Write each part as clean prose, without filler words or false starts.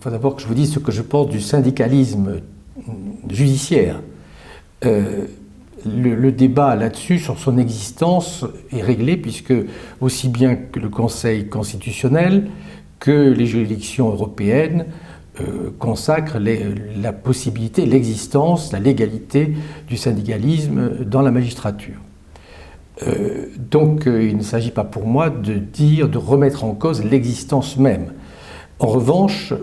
faut d'abord que je vous dise ce que je pense du syndicalisme judiciaire. Le débat là-dessus, sur son existence, est réglé puisque aussi bien que le Conseil constitutionnel que les juridictions européennes consacrent la possibilité, l'existence, la légalité du syndicalisme dans la magistrature. Donc il ne s'agit pas pour moi de remettre en cause l'existence même. En revanche,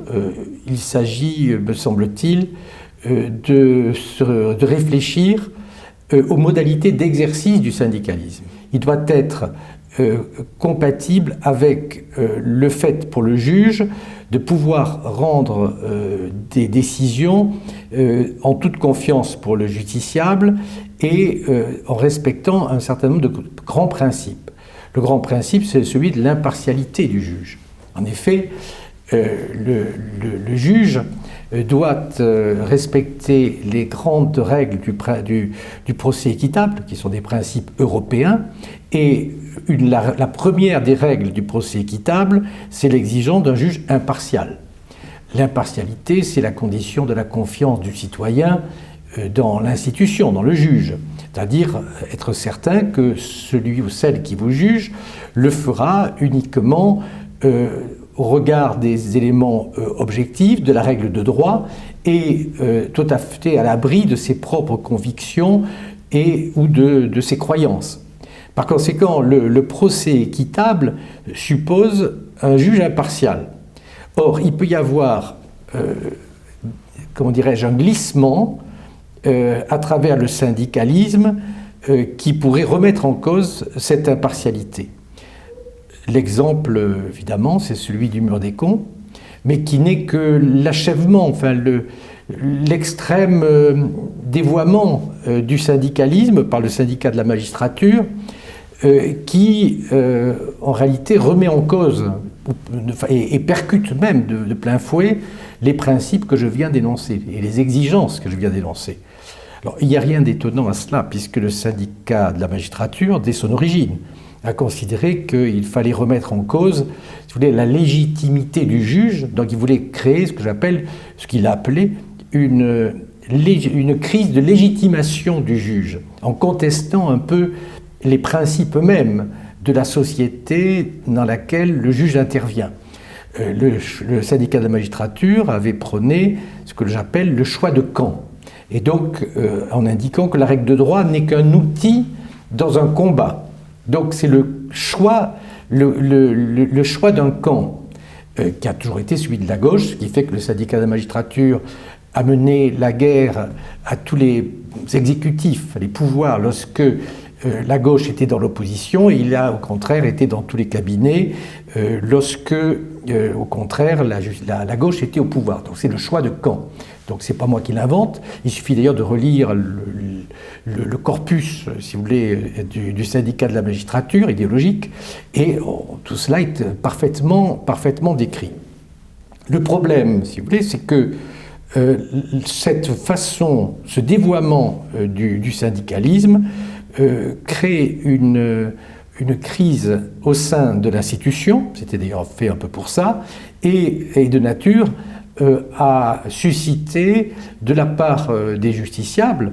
il s'agit, me semble-t-il, de réfléchir aux modalités d'exercice du syndicalisme. Il doit être compatible avec le fait pour le juge de pouvoir rendre des décisions en toute confiance pour le justiciable et en respectant un certain nombre de grands principes. Le grand principe, c'est celui de l'impartialité du juge. En effet, le juge doit respecter les grandes règles du procès équitable, qui sont des principes européens, et la première des règles du procès équitable, c'est l'exigence d'un juge impartial. L'impartialité, c'est la condition de la confiance du citoyen dans l'institution, dans le juge, c'est-à-dire être certain que celui ou celle qui vous juge le fera uniquement au regard des éléments objectifs, de la règle de droit, et tout à fait à l'abri de ses propres convictions ou de ses croyances. Par conséquent, le procès équitable suppose un juge impartial. Or, il peut y avoir, un glissement à travers le syndicalisme qui pourrait remettre en cause cette impartialité. L'exemple, évidemment, c'est celui du mur des cons, mais qui n'est que l'achèvement, l'extrême dévoiement du syndicalisme par le syndicat de la magistrature, qui, en réalité, remet en cause et percute même de plein fouet les principes que je viens d'énoncer et les exigences que je viens d'énoncer. Alors, il n'y a rien d'étonnant à cela, puisque le syndicat de la magistrature, dès son origine, a considéré qu'il fallait remettre en cause, si vous voulez, la légitimité du juge. Donc il voulait créer ce qu'il a appelé une crise de légitimation du juge, en contestant un peu les principes mêmes de la société dans laquelle le juge intervient. Le syndicat de la magistrature avait prôné ce que j'appelle le choix de camp. Et donc, en indiquant que la règle de droit n'est qu'un outil dans un combat. Donc c'est le choix d'un camp qui a toujours été celui de la gauche, ce qui fait que le syndicat de la magistrature a mené la guerre à tous les exécutifs, les pouvoirs, lorsque la gauche était dans l'opposition, et il a au contraire été dans tous les cabinets lorsque, au contraire, la gauche était au pouvoir. Donc c'est le choix de camp. Donc c'est pas moi qui l'invente. Il suffit d'ailleurs de relire le corpus, si vous voulez, du syndicat de la magistrature idéologique, et tout cela est parfaitement décrit. Le problème, si vous voulez, c'est que cette façon, ce dévoiement du syndicalisme crée une crise au sein de l'institution, c'était d'ailleurs fait un peu pour ça, et est de nature à susciter de la part des justiciables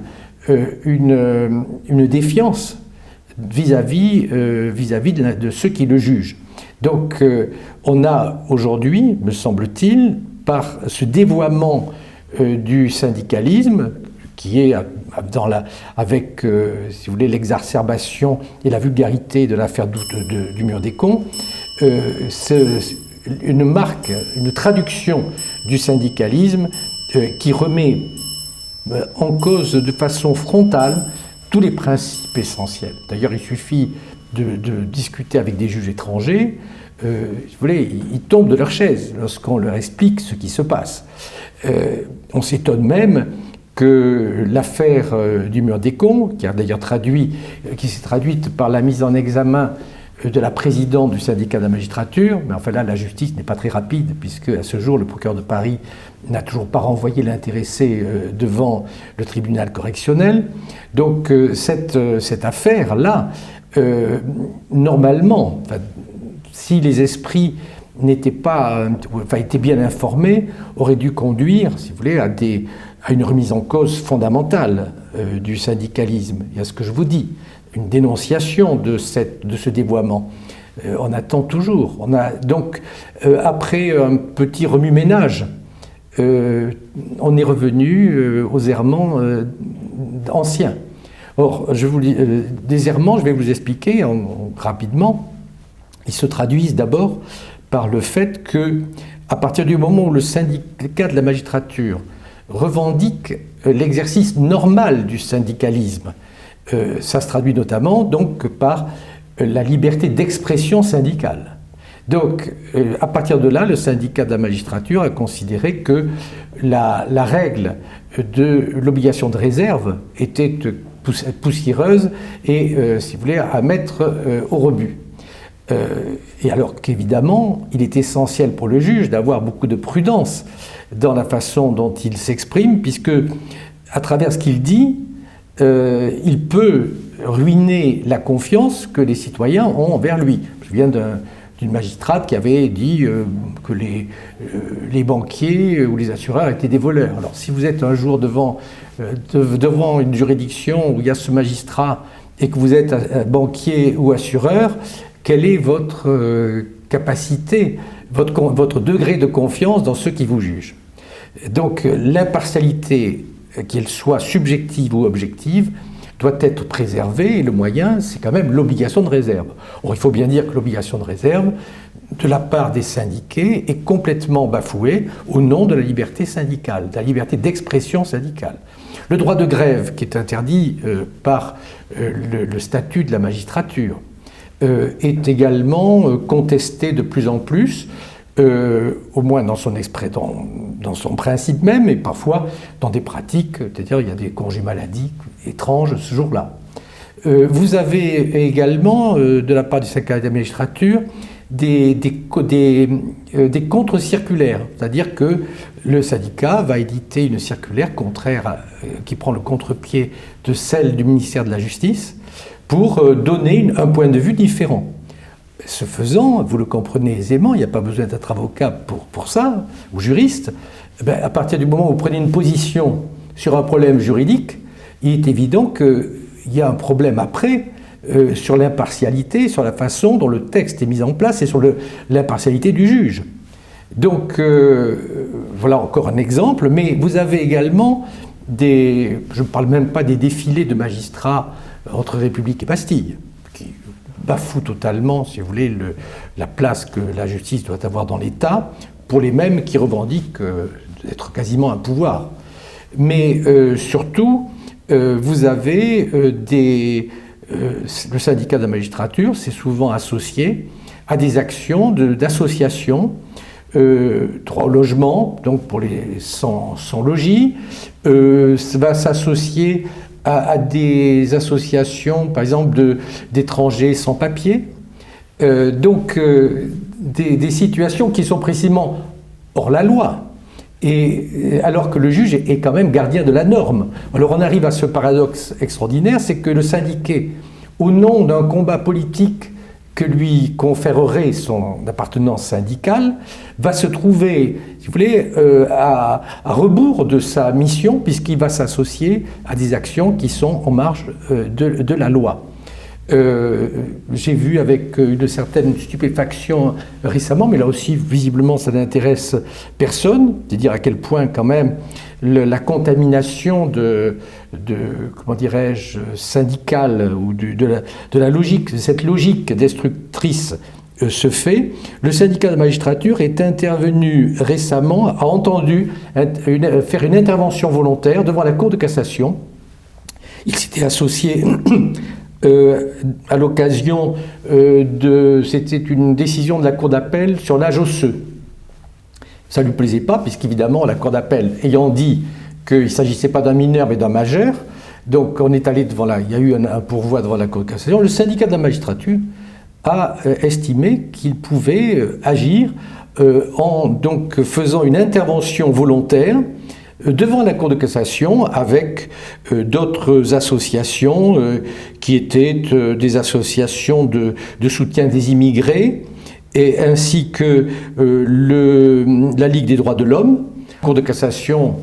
une défiance vis-à-vis de ceux qui le jugent. Donc on a aujourd'hui, me semble-t-il, par ce dévoiement du syndicalisme, qui est avec, si vous voulez, l'exacerbation et la vulgarité de l'affaire du mur des cons, une traduction du syndicalisme qui remet en cause de façon frontale tous les principes essentiels. D'ailleurs, il suffit de discuter avec des juges étrangers, si vous voulez, ils tombent de leur chaise lorsqu'on leur explique ce qui se passe. On s'étonne même que l'affaire du mur des cons, qui s'est traduite par la mise en examen de la présidente du syndicat de la magistrature, mais enfin là, la justice n'est pas très rapide, puisque à ce jour, le procureur de Paris n'a toujours pas renvoyé l'intéressé devant le tribunal correctionnel. Donc cette affaire-là, normalement, si les esprits n'était pas, enfin, était bien informé, aurait dû conduire, si vous voulez, à une remise en cause fondamentale du syndicalisme. Il y a ce que je vous dis, une dénonciation de ce dévoiement. On attend toujours. On a donc, après un petit remue-ménage, on est revenu aux errements anciens. Or, des errements, je vais vous expliquer rapidement, ils se traduisent d'abord par le fait que, à partir du moment où le syndicat de la magistrature revendique l'exercice normal du syndicalisme, ça se traduit notamment donc par la liberté d'expression syndicale. Donc, à partir de là, le syndicat de la magistrature a considéré que la règle de l'obligation de réserve était poussiéreuse et, si vous voulez, à mettre au rebut. Et alors qu'évidemment, il est essentiel pour le juge d'avoir beaucoup de prudence dans la façon dont il s'exprime, puisque, à travers ce qu'il dit, il peut ruiner la confiance que les citoyens ont envers lui. Je viens d'une magistrate qui avait dit que les banquiers ou les assureurs étaient des voleurs. Alors si vous êtes un jour devant une juridiction où il y a ce magistrat et que vous êtes banquier ou assureur, quelle est votre capacité, votre degré de confiance dans ceux qui vous jugent? Donc l'impartialité, qu'elle soit subjective ou objective, doit être préservée, et le moyen, c'est quand même l'obligation de réserve. Or, il faut bien dire que l'obligation de réserve, de la part des syndiqués, est complètement bafouée au nom de la liberté syndicale, de la liberté d'expression syndicale. Le droit de grève, qui est interdit par le statut de la magistrature, est également contesté de plus en plus, au moins dans son principe même, et parfois dans des pratiques, c'est-à-dire il y a des congés maladie étranges ce jour-là. Vous avez également, de la part du syndicat de la magistrature, des contre-circulaires, c'est-à-dire que le syndicat va éditer une circulaire contraire, qui prend le contre-pied de celle du ministère de la Justice, pour donner un point de vue différent. Ce faisant, vous le comprenez aisément, il n'y a pas besoin d'être avocat pour ça, ou juriste, à partir du moment où vous prenez une position sur un problème juridique, il est évident qu'il y a un problème après sur l'impartialité, sur la façon dont le texte est mis en place et sur l'impartialité du juge. Donc, voilà encore un exemple, mais vous avez également je ne parle même pas des défilés de magistrats entre République et Bastille, qui bafouent totalement, si vous voulez, la place que la justice doit avoir dans l'État, pour les mêmes qui revendiquent d'être quasiment un pouvoir. Mais surtout, vous avez le syndicat de la magistrature, c'est souvent associé à des actions d'associations, droit au logement, donc pour les sans logis, ça va s'associer à des associations, par exemple, d'étrangers sans papier. Donc, des situations qui sont précisément hors la loi, et alors que le juge est quand même gardien de la norme. Alors on arrive à ce paradoxe extraordinaire, c'est que le syndiqué, au nom d'un combat politique que lui conférerait son appartenance syndicale, va se trouver, si vous voulez, à rebours de sa mission, puisqu'il va s'associer à des actions qui sont en marge de la loi. J'ai vu avec une certaine stupéfaction récemment, mais là aussi visiblement ça n'intéresse personne, c'est dire à quel point quand même la contamination comment dirais-je, syndicale ou de la logique, de cette logique destructrice se fait. Le syndicat de la magistrature est intervenu récemment, a entendu faire une intervention volontaire devant la Cour de cassation. Il s'était associé à l'occasion c'était une décision de la Cour d'appel sur l'âge osseux. Ça ne lui plaisait pas, puisqu'évidemment, la Cour d'appel ayant dit qu'il ne s'agissait pas d'un mineur, mais d'un majeur, donc on est allé il y a eu un pourvoi devant la Cour de cassation. Le syndicat de la magistrature a estimé qu'il pouvait agir en donc faisant une intervention volontaire devant la Cour de cassation avec d'autres associations qui étaient des associations de soutien des immigrés et ainsi que la Ligue des droits de l'homme. La Cour de cassation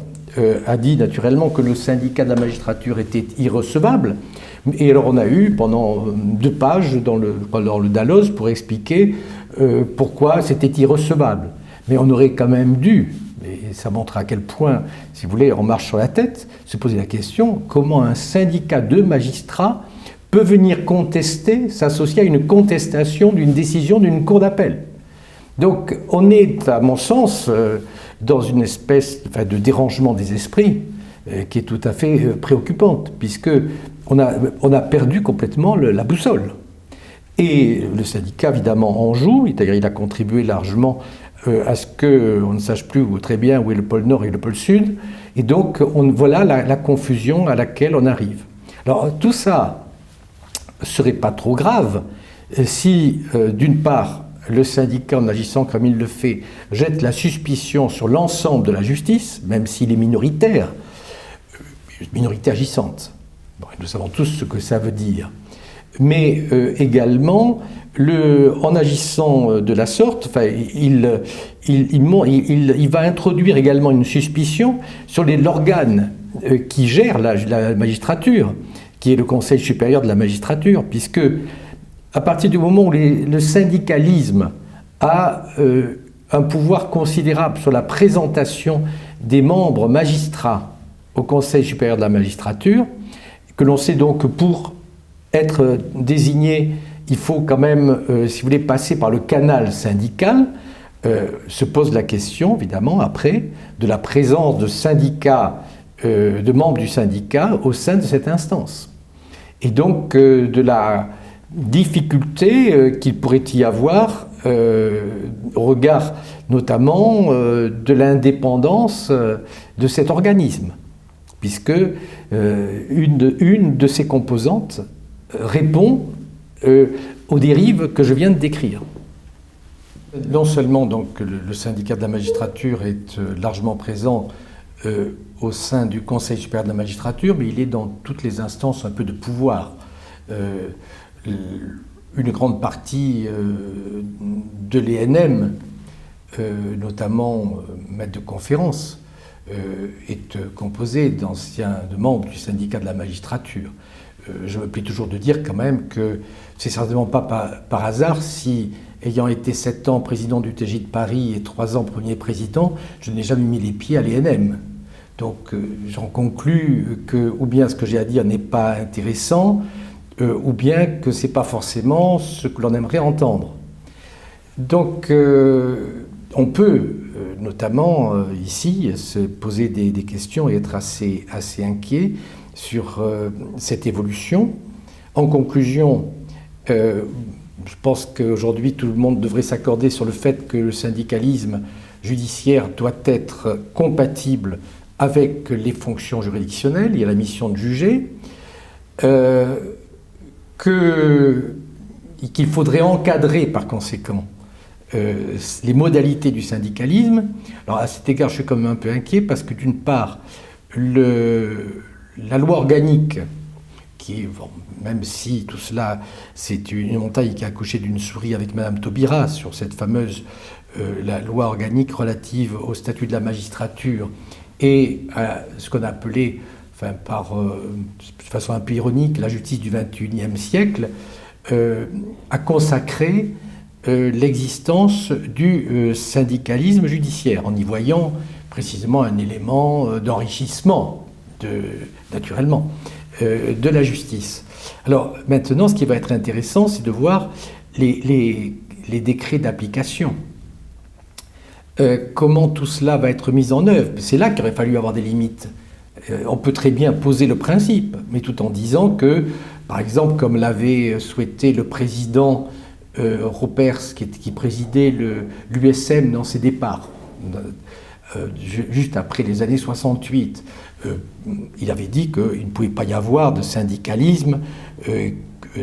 a dit naturellement que le syndicat de la magistrature était irrecevable. Et alors on a eu pendant 2 pages dans le Dalloz pour expliquer pourquoi c'était irrecevable. Mais on aurait quand même dû, et ça montre à quel point, si vous voulez, on marche sur la tête, se poser la question comment un syndicat de magistrats peut venir contester, s'associer à une contestation d'une décision d'une cour d'appel. Donc on est, à mon sens, dans une espèce de dérangement des esprits qui est tout à fait préoccupante, puisque on a perdu complètement la boussole. Et le syndicat, évidemment, en joue, c'est-à-dire il a contribué largement à ce qu'on ne sache plus très bien où est le pôle Nord et le pôle Sud, et donc voilà la confusion à laquelle on arrive. Alors tout ça ne serait pas trop grave si, d'une part, le syndicat, en agissant comme il le fait, jette la suspicion sur l'ensemble de la justice, même s'il est minoritaire, minorité agissante. Bon, nous savons tous ce que ça veut dire. Mais également, en agissant de la sorte, il va introduire également une suspicion sur l'organe qui gère la magistrature, qui est le Conseil supérieur de la magistrature, puisque à partir du moment où le syndicalisme a un pouvoir considérable sur la présentation des membres magistrats au Conseil supérieur de la magistrature, que l'on sait donc que pour être désigné, il faut quand même, si vous voulez, passer par le canal syndical, se pose la question, évidemment, après, de la présence de syndicats, de membres du syndicat au sein de cette instance. Et donc de la difficulté qu'il pourrait y avoir au regard notamment de l'indépendance de cet organisme, puisque une de ses composantes répond aux dérives que je viens de décrire. Non seulement donc le syndicat de la magistrature est largement présent au sein du Conseil supérieur de la magistrature, mais il est dans toutes les instances un peu de pouvoir. Une grande partie de l'ENM, notamment maître de conférence, est composé de membres du syndicat de la magistrature. Je me plais toujours de dire quand même que c'est certainement pas par hasard si, ayant été 7 ans président du TJ de Paris et 3 ans premier président, je n'ai jamais mis les pieds à l'ENM. Donc j'en conclus que ou bien ce que j'ai à dire n'est pas intéressant, ou bien que ce n'est pas forcément ce que l'on aimerait entendre. Donc on peut notamment ici se poser des questions et être assez inquiet sur cette évolution. En conclusion, je pense qu'aujourd'hui tout le monde devrait s'accorder sur le fait que le syndicalisme judiciaire doit être compatible avec les fonctions juridictionnelles, il y a la mission de juger, qu'il faudrait encadrer par conséquent les modalités du syndicalisme. Alors à cet égard, je suis quand même un peu inquiet parce que d'une part, la loi organique, qui est, bon, même si tout cela, c'est une montagne qui a accouché d'une souris avec Madame Taubira sur cette fameuse la loi organique relative au statut de la magistrature et à ce qu'on appelait, de façon un peu ironique, la justice du XXIe siècle, a consacré l'existence du syndicalisme judiciaire, en y voyant précisément un élément d'enrichissement, naturellement, de la justice. Alors maintenant, ce qui va être intéressant, c'est de voir les décrets d'application. Comment tout cela va être mis en œuvre. C'est là qu'il aurait fallu avoir des limites. On peut très bien poser le principe, mais tout en disant que, par exemple, comme l'avait souhaité le président Ropers, qui présidait l'USM dans ses départs, juste après les années 68, il avait dit qu'il ne pouvait pas y avoir de syndicalisme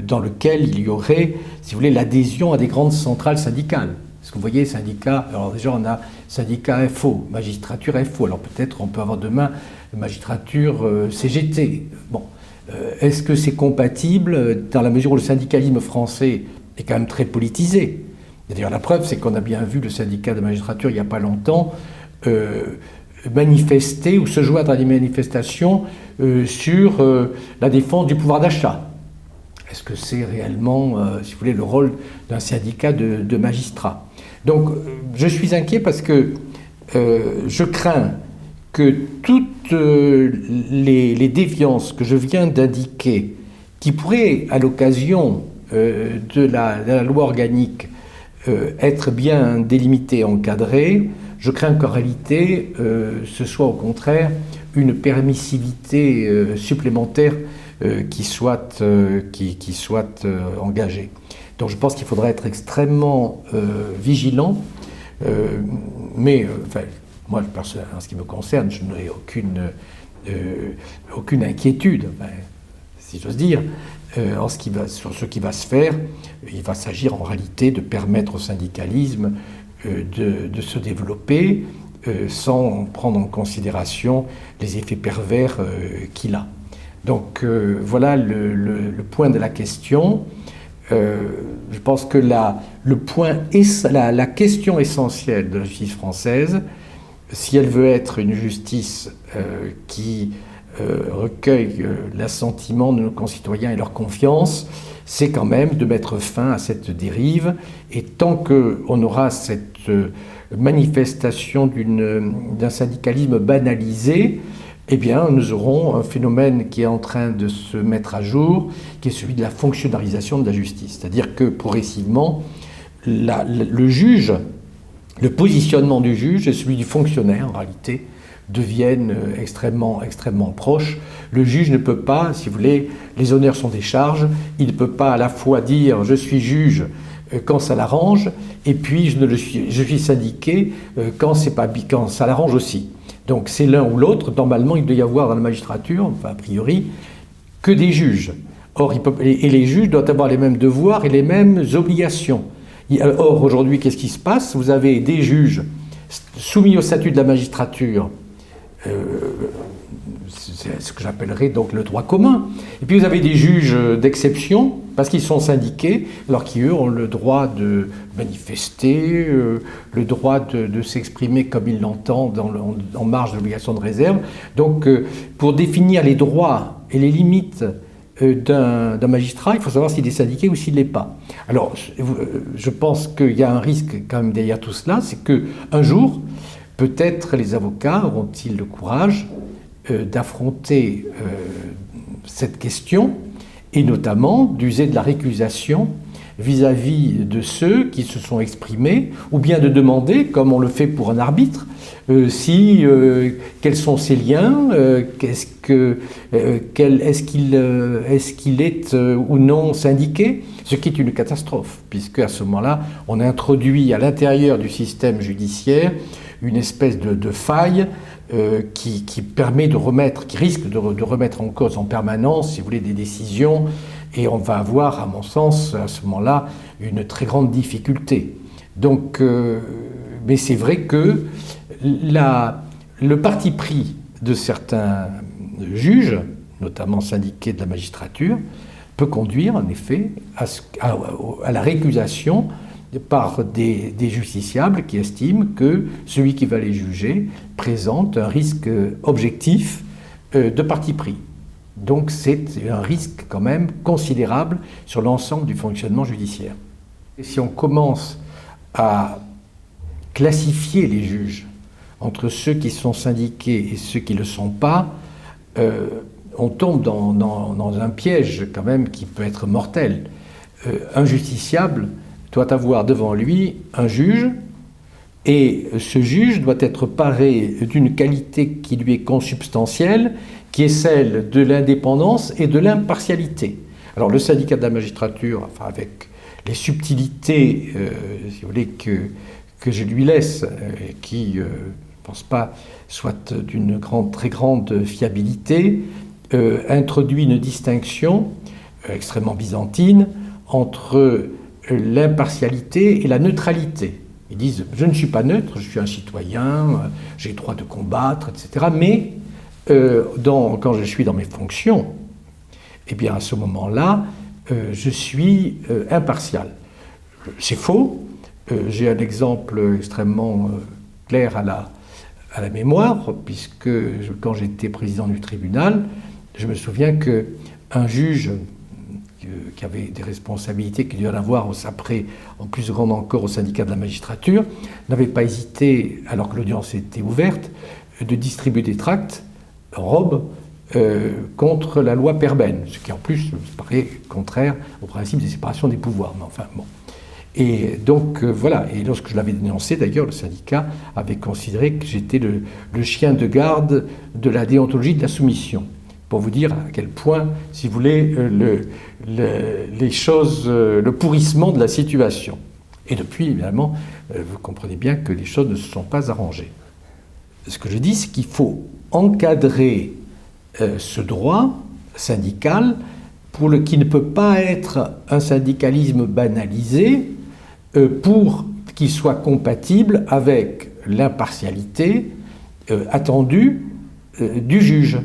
dans lequel il y aurait, si vous voulez, l'adhésion à des grandes centrales syndicales. Parce que vous voyez, syndicat, alors déjà on a syndicat FO, magistrature FO, alors peut-être on peut avoir demain magistrature CGT. Bon, est-ce que c'est compatible dans la mesure où le syndicalisme français est quand même très politisé D'ailleurs, la preuve, c'est qu'on a bien vu le syndicat de magistrature il n'y a pas longtemps manifester ou se joindre à des manifestations sur la défense du pouvoir d'achat. Est-ce que c'est réellement, si vous voulez, le rôle d'un syndicat de magistrats? Donc, je suis inquiet parce que je crains que toutes les déviances que je viens d'indiquer, qui pourraient, à l'occasion de la loi organique, être bien délimitées, encadrées, je crains qu'en réalité, ce soit au contraire une permissivité supplémentaire qui soit engagée. Donc je pense qu'il faudrait être extrêmement vigilant, mais enfin, moi, en ce qui me concerne, je n'ai aucune inquiétude, enfin, si j'ose dire, sur ce qui va se faire. Il va s'agir en réalité de permettre au syndicalisme de se développer sans prendre en considération les effets pervers qu'il a. Donc voilà le point de la question. Je pense que la question essentielle de la justice française, si elle veut être une justice qui recueille l'assentiment de nos concitoyens et leur confiance, c'est quand même de mettre fin à cette dérive. Et tant qu'on aura cette manifestation d'un syndicalisme banalisé, eh bien, nous aurons un phénomène qui est en train de se mettre à jour, qui est celui de la fonctionnalisation de la justice. C'est-à-dire que, progressivement, le juge, le positionnement du juge et celui du fonctionnaire, en réalité, deviennent extrêmement proches. Le juge ne peut pas, si vous voulez, les honneurs sont des charges, il ne peut pas à la fois dire « je suis juge » quand ça l'arrange, et puis je suis syndiqué quand ça l'arrange aussi. Donc c'est l'un ou l'autre. Normalement, il doit y avoir dans la magistrature, enfin a priori, que des juges. Or, et les juges doivent avoir les mêmes devoirs et les mêmes obligations. Or, aujourd'hui, qu'est-ce qui se passe? Vous avez des juges soumis au statut de la magistrature, c'est ce que j'appellerais donc le droit commun. Et puis vous avez des juges d'exception, parce qu'ils sont syndiqués, alors qu'eux ont le droit de manifester, le droit de s'exprimer comme ils l'entendent en marge de l'obligation de réserve. Donc pour définir les droits et les limites d'un magistrat, il faut savoir s'il est syndiqué ou s'il ne l'est pas. Alors je pense qu'il y a un risque quand même derrière tout cela, c'est qu'un jour, peut-être les avocats auront-ils le courage d'affronter cette question et notamment d'user de la récusation vis-à-vis de ceux qui se sont exprimés, ou bien de demander, comme on le fait pour un arbitre, quels sont ses liens, est-ce qu'il est ou non syndiqué, ce qui est une catastrophe, puisque à ce moment-là, on introduit à l'intérieur du système judiciaire une espèce de faille qui risque de remettre en cause en permanence, si vous voulez, des décisions, et on va avoir, à mon sens, à ce moment-là, une très grande difficulté. Donc, mais c'est vrai que le parti pris de certains juges, notamment syndiqués de la magistrature, peut conduire, en effet, à la récusation par des justiciables qui estiment que celui qui va les juger présente un risque objectif de parti pris. Donc c'est un risque quand même considérable sur l'ensemble du fonctionnement judiciaire. Et si on commence à classifier les juges entre ceux qui sont syndiqués et ceux qui ne le sont pas, on tombe dans un piège quand même qui peut être mortel. Un justiciable doit avoir devant lui un juge, et ce juge doit être paré d'une qualité qui lui est consubstantielle, qui est celle de l'indépendance et de l'impartialité. Alors le syndicat de la magistrature, enfin avec les subtilités, si vous voulez, que je lui laisse, qui, je ne pense pas, soit d'une très grande fiabilité, introduit une distinction extrêmement byzantine entre l'impartialité et la neutralité. Ils disent « je ne suis pas neutre, je suis un citoyen, j'ai le droit de combattre, etc. Mais quand je suis dans mes fonctions, eh bien à ce moment-là, je suis impartial. » C'est faux. J'ai un exemple extrêmement clair à la mémoire, puisque quand j'étais président du tribunal, je me souviens qu'un juge qui avait des responsabilités qu'il devait en avoir après, en plus grande encore au syndicat de la magistrature, n'avait pas hésité, alors que l'audience était ouverte, de distribuer des tracts en robe contre la loi Perben, ce qui en plus paraît contraire au principe de séparation des pouvoirs. Mais enfin, bon. Et donc voilà, et lorsque je l'avais dénoncé d'ailleurs, le syndicat avait considéré que j'étais le chien de garde de la déontologie de la soumission. Pour vous dire à quel point, si vous voulez, les choses, le pourrissement de la situation. Et depuis, évidemment, vous comprenez bien que les choses ne se sont pas arrangées. Ce que je dis, c'est qu'il faut encadrer ce droit syndical qui ne peut pas être un syndicalisme banalisé pour qu'il soit compatible avec l'impartialité attendue du juge,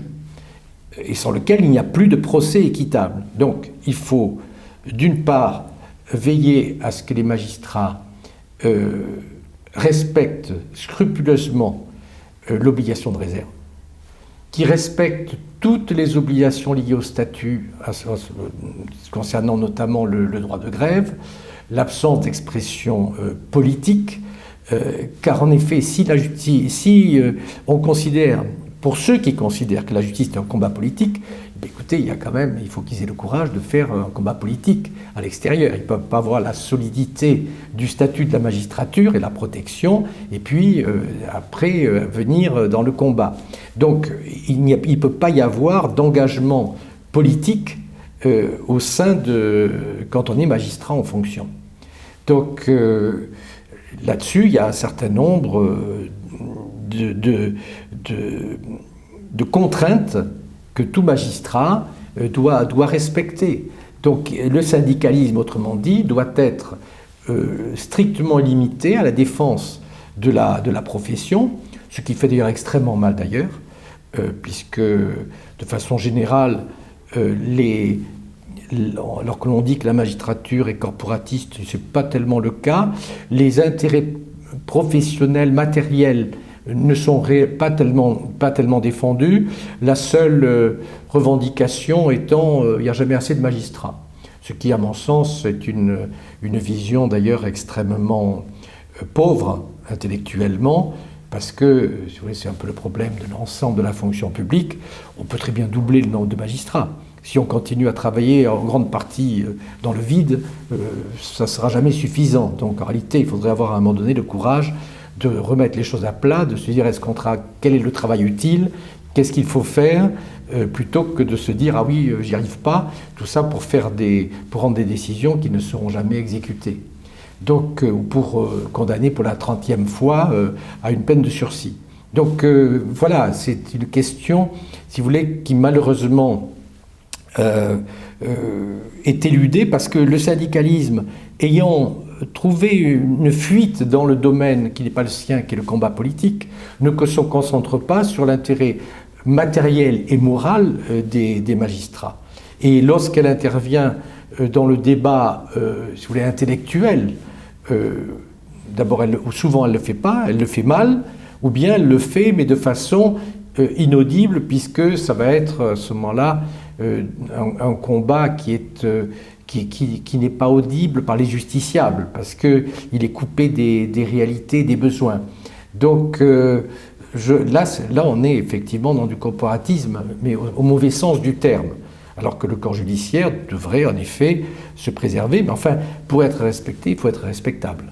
et sans lequel il n'y a plus de procès équitable. Donc, il faut, d'une part, veiller à ce que les magistrats respectent scrupuleusement l'obligation de réserve, qui respectent toutes les obligations liées au statut, concernant notamment le droit de grève, l'absence d'expression politique, car en effet, si on considère, pour ceux qui considèrent que la justice est un combat politique, écoutez, il faut qu'ils aient le courage de faire un combat politique à l'extérieur. Ils ne peuvent pas avoir la solidité du statut de la magistrature et la protection, et puis après venir dans le combat. Donc il ne peut pas y avoir d'engagement politique au sein quand on est magistrat en fonction. Donc là-dessus, il y a un certain nombre de contraintes que tout magistrat doit respecter. Donc le syndicalisme, autrement dit, doit être strictement limité à la défense de la profession, ce qui fait d'ailleurs extrêmement mal d'ailleurs, puisque de façon générale, alors que l'on dit que la magistrature est corporatiste, ce n'est pas tellement le cas, les intérêts professionnels, matériels, ne sont pas tellement défendus, la seule revendication étant il n'y a jamais assez de magistrats. Ce qui, à mon sens, est une vision d'ailleurs extrêmement pauvre intellectuellement, parce que, si vous voulez, c'est un peu le problème de l'ensemble de la fonction publique, on peut très bien doubler le nombre de magistrats. Si on continue à travailler en grande partie dans le vide, ça ne sera jamais suffisant. Donc en réalité, il faudrait avoir à un moment donné le courage de remettre les choses à plat, de se dire quel est le travail utile, qu'est-ce qu'il faut faire, plutôt que de se dire ah oui, j'y arrive pas, tout ça pour rendre des décisions qui ne seront jamais exécutées. Donc, pour condamner pour la 30e fois à une peine de sursis. Donc voilà, c'est une question, si vous voulez, qui malheureusement est éludée parce que le syndicalisme ayant trouvé une fuite dans le domaine qui n'est pas le sien, qui est le combat politique, ne se concentre pas sur l'intérêt matériel et moral des magistrats. Et lorsqu'elle intervient dans le débat, si vous voulez, intellectuel, d'abord, souvent elle ne le fait pas, elle le fait mal, ou bien elle le fait, mais de façon inaudible, puisque ça va être à ce moment-là un combat qui n'est pas audible par les justiciables, parce qu'il est coupé des réalités, des besoins. Donc là, on est effectivement dans du corporatisme, mais au mauvais sens du terme, alors que le corps judiciaire devrait en effet se préserver, mais enfin, pour être respecté, il faut être respectable.